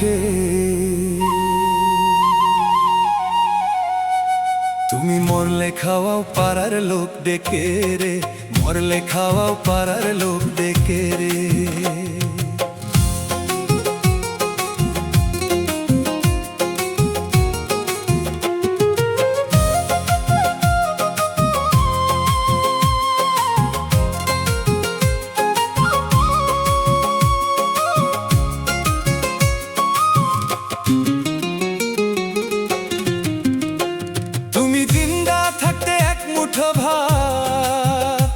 মুখে। তুমি মরলে খাওয়াও পাড়ার লোক ডেকে রে, মরলে খাওয়াও পাড়ার লোক ডেকে রে। তুমি জিন্দা থাকতে এক মুঠো ভাত,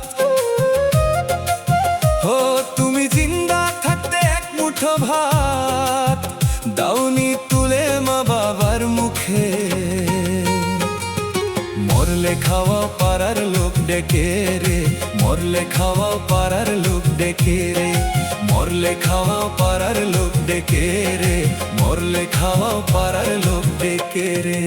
ও তুমি জিন্দা থাকতে এক মুঠো ভাত দাওনি তুলে মা বাবার মুখে। মরলে খাওয়া পাড়ার লোক ডেকে রে, মরলে খাওয়া পাড়ার লোক ডেকে রে, মরলে খাওয়া পাড়ার লোক ডেকে রে, মরলে খাওয়া পাড়ার লোক ডেকে রে।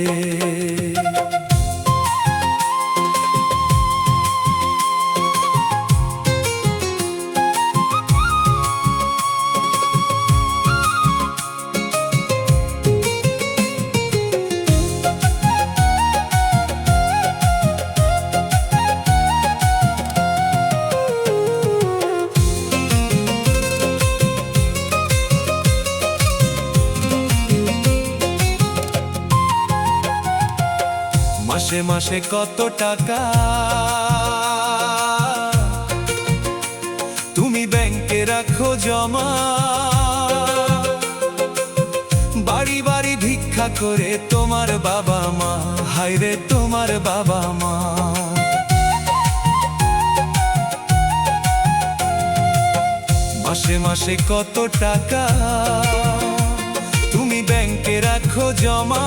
মাসে মাসে কত টাকা তুমি ব্যাংকে রাখো জমা, বাড়ি বাড়ি ভিক্ষা করে তোমার বাবা মা, হায়রে তোমার বাবা মা। মাসে মাসে কত টাকা তুমি ব্যাংকে রাখো জমা,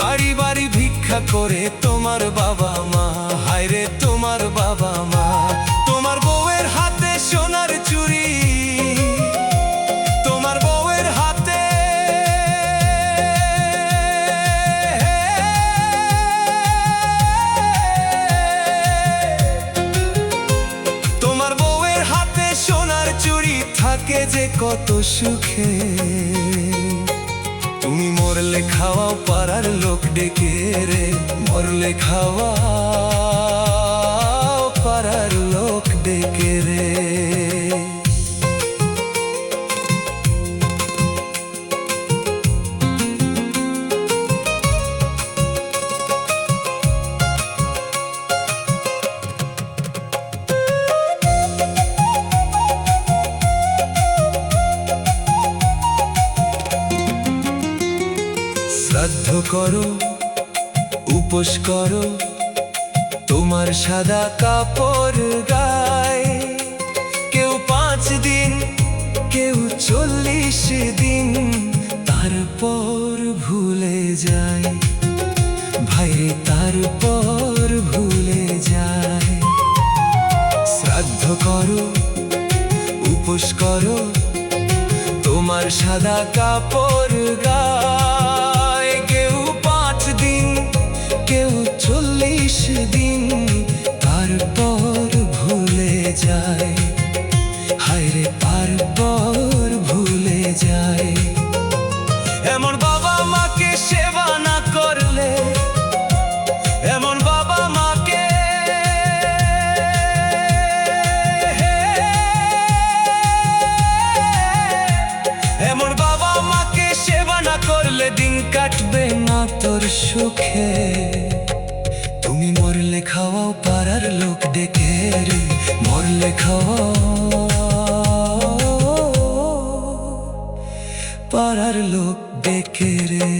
বাড়ি বাড়ি ভিক্ষা করে তোমার বাবা মা, হায়রে তোমার বাবা মা। তোমার বউয়ের হাতে সোনার চুড়ি, তোমার বউয়ের হাতে তোমার বউয়ের হাতে সোনার চুড়ি থাকে যে কত সুখে। তুমি মরলে খাওয়াও পাড়ার লোক ডেকে রে, মরলে খাওয়াও পাড়ার লোক ডেকে রে। শ্রাদ্ধ করো, উপোস করো, তোমার সাদা কাপড় গায়ে, কেউ 5 দিন কেউ 40 দিন, তারপর ভুলে যায় ভাইরে, তারপর ভুলে যায়। শ্রাদ্ধ করো, উপোস করো, তোমার সাদা কাপড় গায়ে, কেউ 5 দিন কেউ 40 দিন, তারপর ভুলে যায় হায়রে, তারপর ভুলে যায়। এমন বাবা মাকে সেবা না করলে, এমন বাবা মাকে এমন বাবা মাকে সেবা না করলে দিন কাটবে না তোর সুখে। তুমি মরলে খাওয়াও পাড়ার লোক ডেকে রে, মরলে খাওয়াও পাড়ার লোক ডেকে রে।